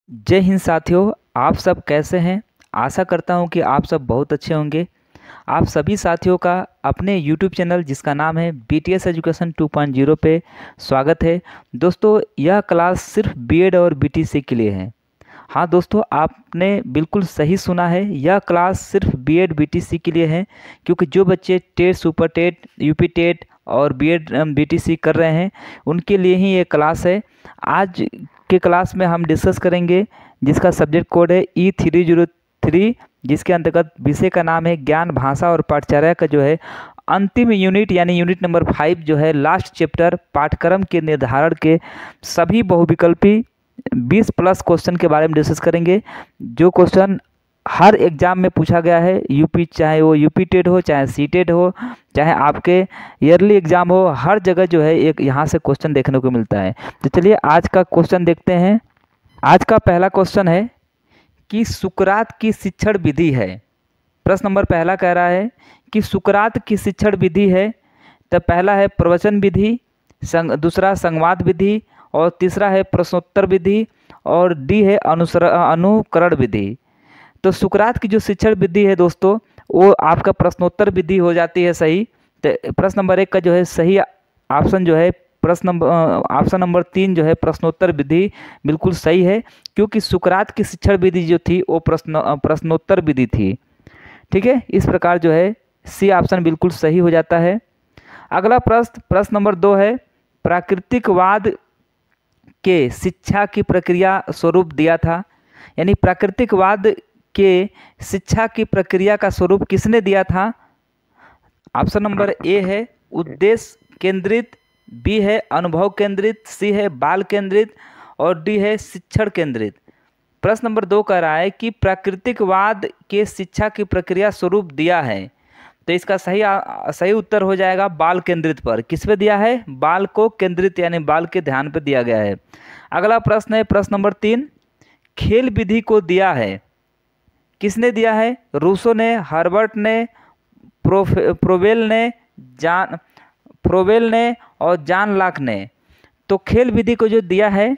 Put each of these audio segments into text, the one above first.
जय हिंद साथियों। आप सब कैसे हैं? आशा करता हूं कि आप सब बहुत अच्छे होंगे। आप सभी साथियों का अपने YouTube चैनल जिसका नाम है BTS एजुकेशन 2.0 पे स्वागत है। दोस्तों, यह क्लास सिर्फ बीएड और BTC के लिए है। हाँ दोस्तों, आपने बिल्कुल सही सुना है, यह क्लास सिर्फ बीएड BTC के लिए है, क्योंकि जो बच्चे TET, super TET, UP TET और बीएड BTC कर रहे हैं उनके लिए ही ये क्लास है। आज के क्लास में हम डिस्कस करेंगे जिसका सब्जेक्ट कोड है E303, जिसके अंतर्गत विषय का नाम है ज्ञान भाषा और पाठचर्या का जो है अंतिम यूनिट यानी यूनिट नंबर 5 जो है लास्ट चैप्टर पाठ्यक्रम के निर्धारण के सभी बहुविकल्पी 20+ क्वेश्चन के बारे में डिस्कस करेंगे। जो क्वेश्चन हर एग्जाम में पूछा गया है, यूपी चाहे वो यूपी टेट हो, चाहे सी टेट हो, चाहे आपके ईयरली एग्जाम हो, हर जगह जो है एक यहाँ से क्वेश्चन देखने को मिलता है। तो चलिए आज का क्वेश्चन देखते हैं। आज का पहला क्वेश्चन है कि सुकरात की शिक्षण विधि है। प्रश्न नंबर पहला कह रहा है कि सुकरात की शिक्षण विधि है। तो पहला है प्रवचन विधि, दूसरा संवाद विधि, और तीसरा है प्रश्नोत्तर विधि, और डी है अनुकरण विधि। तो सुकरात की जो शिक्षण विधि है दोस्तों, वो आपका प्रश्नोत्तर विधि हो जाती है सही। तो प्रश्न नंबर 1 का जो है सही ऑप्शन जो है ऑप्शन नंबर 3 जो है प्रश्नोत्तर विधि बिल्कुल सही है, क्योंकि सुकरात की शिक्षण विधि जो थी वो प्रश्नोत्तर विधि थी। ठीक है, इस प्रकार जो है सी ऑप्शन बिल्कुल सही हो जाता है। अगला प्रश्न नंबर 2 है प्राकृतिकवाद के शिक्षा की प्रक्रिया स्वरूप दिया था। यानी प्राकृतिकवाद के शिक्षा की प्रक्रिया का स्वरूप किसने दिया था? ऑप्शन नंबर ए है उद्देश्य केंद्रित, बी है अनुभव केंद्रित, सी है बाल केंद्रित, और डी है शिक्षण केंद्रित। प्रश्न नंबर 2 कह रहा है कि प्राकृतिकवाद के शिक्षा की प्रक्रिया स्वरूप दिया है। तो इसका सही उत्तर हो जाएगा बाल केंद्रित पर। किस पे दिया है? बाल को केंद्रित यानी बाल के ध्यान पे दिया गया है। अगला प्रश्न है प्रश्न नंबर 3, खेल विधि को दिया है। किसने दिया है? रूसो ने, हर्बर्ट ने, प्रोवेल ने और जॉन लॉक ने। तो खेल विधि को जो दिया है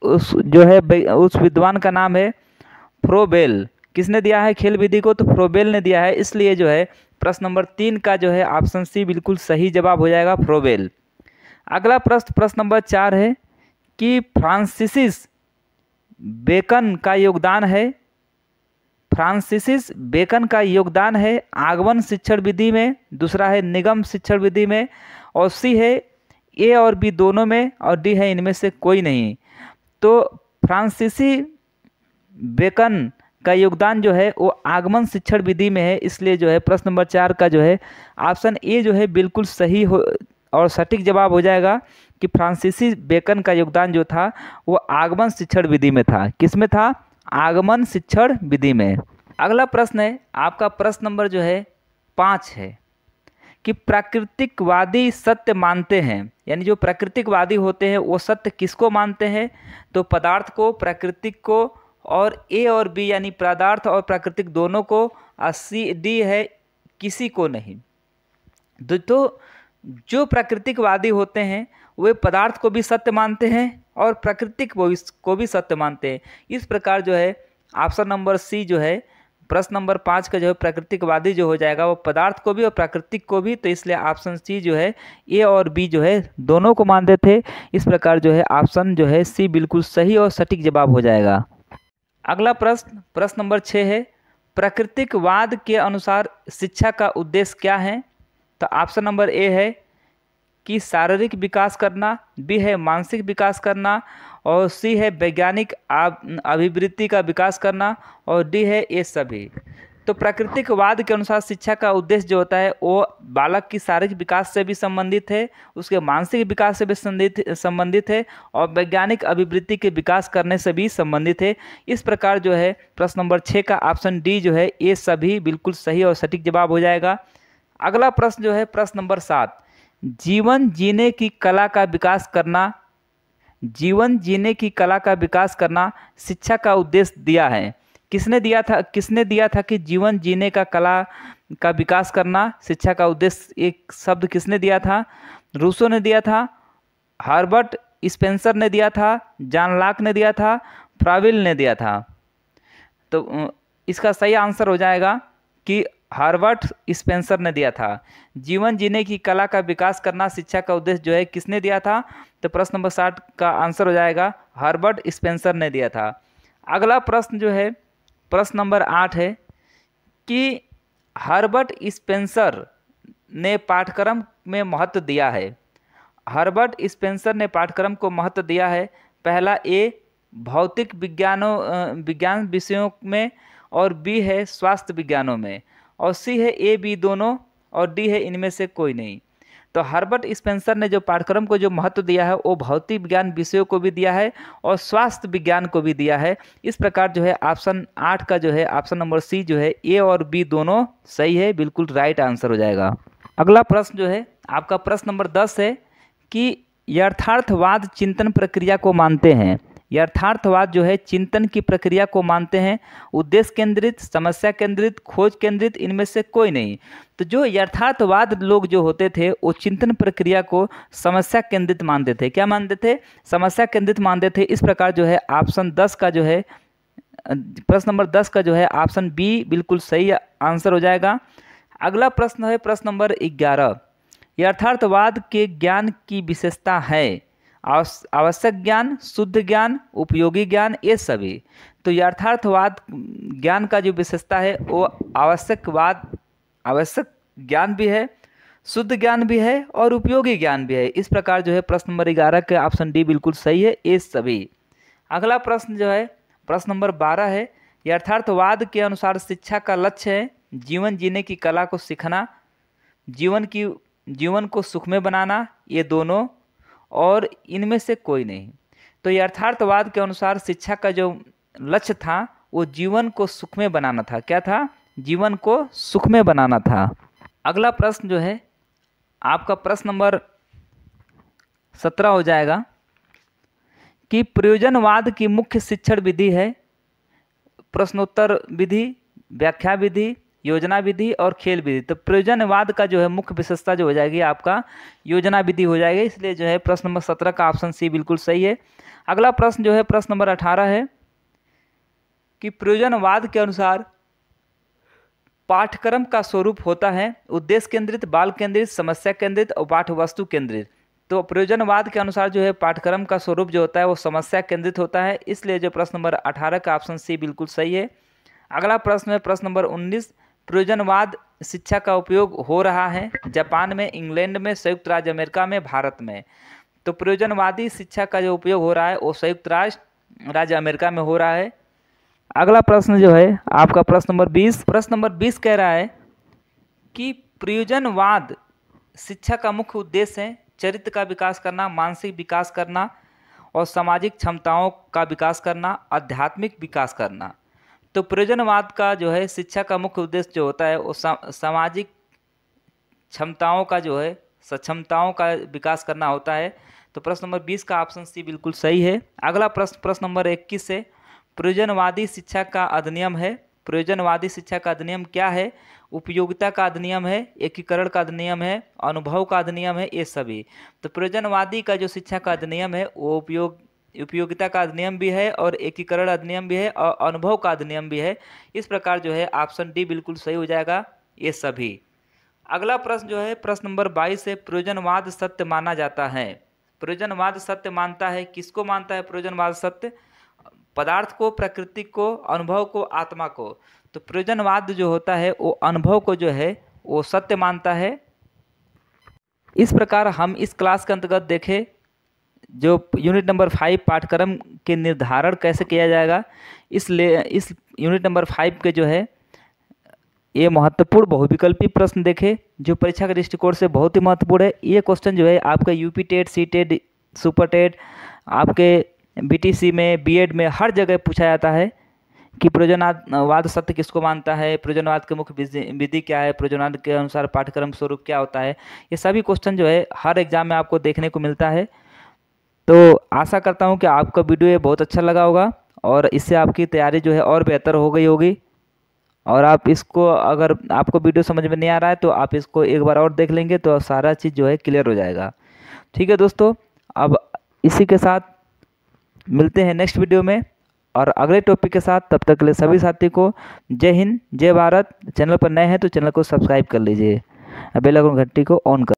उस विद्वान का नाम है फ्रोबेल। किसने दिया है खेल विधि को? तो फ्रोबेल ने दिया है। इसलिए जो है प्रश्न नंबर 3 का जो है ऑप्शन सी बिल्कुल सही जवाब हो जाएगा, फ्रोबेल। अगला प्रश्न नंबर 4 है कि फ्रांसिस बेकन का योगदान है। फ्रांसिस बेकन का योगदान है आगमन शिक्षण विधि में, दूसरा है निगम शिक्षण विधि में, और सी है ए और बी दोनों में, और डी है इनमें से कोई नहीं। तो फ्रांसिस बेकन का योगदान जो है वो आगमन शिक्षण विधि में है। इसलिए जो है प्रश्न नंबर 4 का जो है ऑप्शन ए जो है बिल्कुल सही हो और सटीक जवाब हो जाएगा कि फ्रांसिस बेकन का योगदान जो था वो आगमन शिक्षण विधि में था। किस में था? आगमन शिक्षण विधि में। अगला प्रश्न है आपका प्रश्न नंबर जो है 5 है कि प्राकृतिकवादी सत्य मानते हैं। यानी जो प्राकृतिकवादी होते हैं वो सत्य किसको मानते हैं? तो पदार्थ को, प्राकृतिक को, और ए और बी यानी पदार्थ और प्राकृतिक दोनों को, और सी डी है किसी को नहीं। तो जो प्राकृतिकवादी होते हैं वे पदार्थ को भी सत्य मानते हैं और प्राकृतिक को भी सत्य मानते हैं। इस प्रकार जो है ऑप्शन नंबर सी जो है प्रश्न नंबर 5 का जो है प्राकृतिकवादी जो हो जाएगा वो पदार्थ को भी और प्राकृतिक को भी। तो इसलिए ऑप्शन सी जो है ए और बी जो है दोनों को मानते थे। इस प्रकार जो है ऑप्शन जो है सी बिल्कुल सही और सटीक जवाब हो जाएगा। अगला प्रश्न नंबर 6 है प्राकृतिकवाद के अनुसार शिक्षा का उद्देश्य क्या है? तो ऑप्शन नंबर ए है कि शारीरिक विकास करना, बी है मानसिक विकास करना, और सी है वैज्ञानिक अभिवृत्ति का विकास करना, और डी है ये सभी। तो प्राकृतिकवाद के अनुसार शिक्षा का उद्देश्य जो होता है वो बालक की शारीरिक विकास से भी संबंधित है, उसके मानसिक विकास से भी संबंधित है, और वैज्ञानिक अभिवृत्ति के विकास करने से भी संबंधित है। इस प्रकार जो है प्रश्न नंबर 6 का ऑप्शन डी जो है ये सभी बिल्कुल सही और सटीक जवाब हो जाएगा। अगला प्रश्न जो है प्रश्न नंबर 7, जीवन जीने की कला का विकास करना। जीवन जीने की कला का विकास करना शिक्षा का उद्देश्य दिया है। किसने दिया था कि जीवन जीने का कला का विकास करना शिक्षा का उद्देश्य? एक शब्द किसने दिया था? रूसो ने दिया था, हर्बर्ट स्पेंसर ने दिया था, जॉन लॉक ने दिया था, फ्राविल ने दिया था। तो इसका सही आंसर हो जाएगा कि हर्बर्ट स्पेंसर ने दिया था। जीवन जीने की कला का विकास करना शिक्षा का उद्देश्य जो है किसने दिया था? तो प्रश्न नंबर 60 का आंसर हो जाएगा हर्बर्ट स्पेंसर ने दिया था। अगला प्रश्न जो है प्रश्न नंबर 8 है कि हर्बर्ट स्पेंसर ने पाठ्यक्रम में महत्व दिया है। हर्बर्ट स्पेंसर ने पाठ्यक्रम को महत्व दिया है। पहला ए भौतिक विज्ञान विषयों में, और बी है स्वास्थ्य विज्ञानों में, और सी है ए बी दोनों, और डी है इनमें से कोई नहीं। तो हर्बर्ट स्पेंसर ने जो पाठ्यक्रम को जो महत्व दिया है वो भौतिक विज्ञान विषयों को भी दिया है और स्वास्थ्य विज्ञान को भी दिया है। इस प्रकार जो है ऑप्शन 8 का जो है ऑप्शन नंबर सी जो है ए और बी दोनों सही है, बिल्कुल राइट आंसर हो जाएगा। अगला प्रश्न जो है आपका प्रश्न नंबर 10 है कि यथार्थवाद चिंतन प्रक्रिया को मानते हैं। यथार्थवाद जो है चिंतन की प्रक्रिया को मानते हैं। उद्देश्य केंद्रित, समस्या केंद्रित, खोज केंद्रित, इनमें से कोई नहीं। तो जो यथार्थवाद लोग जो होते थे वो चिंतन प्रक्रिया को समस्या केंद्रित मानते थे। क्या मानते थे? समस्या केंद्रित मानते थे। इस प्रकार जो है ऑप्शन 10 का जो है प्रश्न नंबर 10 का जो है ऑप्शन बी बिल्कुल सही आंसर हो जाएगा। अगला प्रश्न है प्रश्न नंबर 11। यथार्थवाद के ज्ञान की विशेषता है आवश्यक ज्ञान, शुद्ध ज्ञान, उपयोगी ज्ञान, ये सभी। तो यथार्थवाद ज्ञान का जो विशेषता है वो आवश्यक ज्ञान भी है, शुद्ध ज्ञान भी है और उपयोगी ज्ञान भी है। इस प्रकार जो है प्रश्न नंबर 11 के ऑप्शन डी बिल्कुल सही है, ये सभी। अगला प्रश्न जो है प्रश्न नंबर 12 है। यथार्थवाद के अनुसार शिक्षा का लक्ष्य है जीवन जीने की कला को सीखना, जीवन को सुखमय बनाना, ये दोनों, और इनमें से कोई नहीं। तो यथार्थवाद के अनुसार शिक्षा का जो लक्ष्य था वो जीवन को सुखमय बनाना था। क्या था? जीवन को सुखमय बनाना था। अगला प्रश्न जो है आपका प्रश्न नंबर 17 हो जाएगा कि प्रयोजनवाद की मुख्य शिक्षण विधि है प्रश्नोत्तर विधि, व्याख्या विधि, योजना विधि और खेल विधि। तो प्रयोजनवाद का जो है मुख्य विशेषता जो हो जाएगी आपका योजना विधि हो जाएगी। इसलिए जो है प्रश्न नंबर 17 का ऑप्शन सी बिल्कुल सही है। अगला प्रश्न जो है प्रश्न नंबर 18 है कि प्रयोजनवाद के अनुसार पाठ्यक्रम का स्वरूप होता है उद्देश्य केंद्रित, बाल केंद्रित, समस्या केंद्रित और पाठ्य वस्तु केंद्रित। तो प्रयोजनवाद के अनुसार जो है पाठ्यक्रम का स्वरूप जो होता है वो समस्या केंद्रित होता है। इसलिए जो प्रश्न नंबर 18 का ऑप्शन सी बिल्कुल सही है। अगला प्रश्न है प्रश्न नंबर 19। प्रयोजनवाद शिक्षा का उपयोग हो रहा है जापान में, इंग्लैंड में, संयुक्त राज्य अमेरिका में, भारत में। तो प्रयोजनवादी शिक्षा का जो उपयोग हो रहा है वो संयुक्त राज्य अमेरिका में हो रहा है। अगला प्रश्न जो है आपका प्रश्न नंबर 20। प्रश्न नंबर 20 कह रहा है कि प्रयोजनवाद शिक्षा का मुख्य उद्देश्य है चरित्र का विकास करना, मानसिक विकास करना और सामाजिक क्षमताओं का विकास करना, आध्यात्मिक विकास करना। तो प्रयोजनवाद का जो है शिक्षा का मुख्य उद्देश्य जो होता है वो सामाजिक क्षमताओं का जो है सक्षमताओं का विकास करना होता है। तो प्रश्न नंबर 20 का ऑप्शन सी बिल्कुल सही है। अगला प्रश्न नंबर 21 है प्रयोजनवादी शिक्षा का अधिनियम है। प्रयोजनवादी शिक्षा का अधिनियम क्या है? उपयोगिता का अधिनियम है, एकीकरण का अधिनियम है, अनुभव का अधिनियम है, ये सभी। तो प्रयोजनवादी का जो शिक्षा का अधिनियम है वो उपयोगिता का अधिनियम भी है और एकीकरण अधिनियम भी है और अनुभव का अधिनियम भी है। इस प्रकार जो है ऑप्शन डी बिल्कुल सही हो जाएगा, ये सभी। अगला प्रश्न जो है प्रश्न नंबर 22 है प्रयोजनवाद सत्य माना जाता है। प्रयोजनवाद सत्य मानता है, किसको मानता है प्रयोजनवाद सत्य? पदार्थ को, प्रकृति को, अनुभव को, आत्मा को। तो प्रयोजनवाद जो होता है वो अनुभव को जो है वो सत्य मानता है। इस प्रकार हम इस क्लास के अंतर्गत देखें जो यूनिट नंबर 5 पाठ्यक्रम के निर्धारण कैसे किया जाएगा। इस यूनिट नंबर 5 के जो है ये महत्वपूर्ण बहुविकल्पी प्रश्न देखे जो परीक्षा के दृष्टिकोण से बहुत ही महत्वपूर्ण है। ये क्वेश्चन जो है आपका UP TET, C TET, super TET, आपके बीटीसी में, बीएड में हर जगह पूछा जाता है कि प्रयोजनवाद सत्य किसको मानता है, प्रयोजनवाद के मुख्य विधि क्या है, प्रयोजनवाद के अनुसार पाठ्यक्रम स्वरूप क्या होता है। ये सभी क्वेश्चन जो है हर एग्जाम में आपको देखने को मिलता है। तो आशा करता हूँ कि आपका वीडियो ये बहुत अच्छा लगा होगा और इससे आपकी तैयारी जो है और बेहतर हो गई होगी। और आप इसको, अगर आपको वीडियो समझ में नहीं आ रहा है तो आप इसको एक बार और देख लेंगे तो सारा चीज़ जो है क्लियर हो जाएगा। ठीक है दोस्तों, अब इसी के साथ मिलते हैं नेक्स्ट वीडियो में। और अगले टॉपिक के साथ। तब तक के लिए सभी साथी को जय हिंद, जय भारत। चैनल पर नए हैं तो चैनल को सब्सक्राइब कर लीजिए, बेल आइकन घंटी को ऑन कर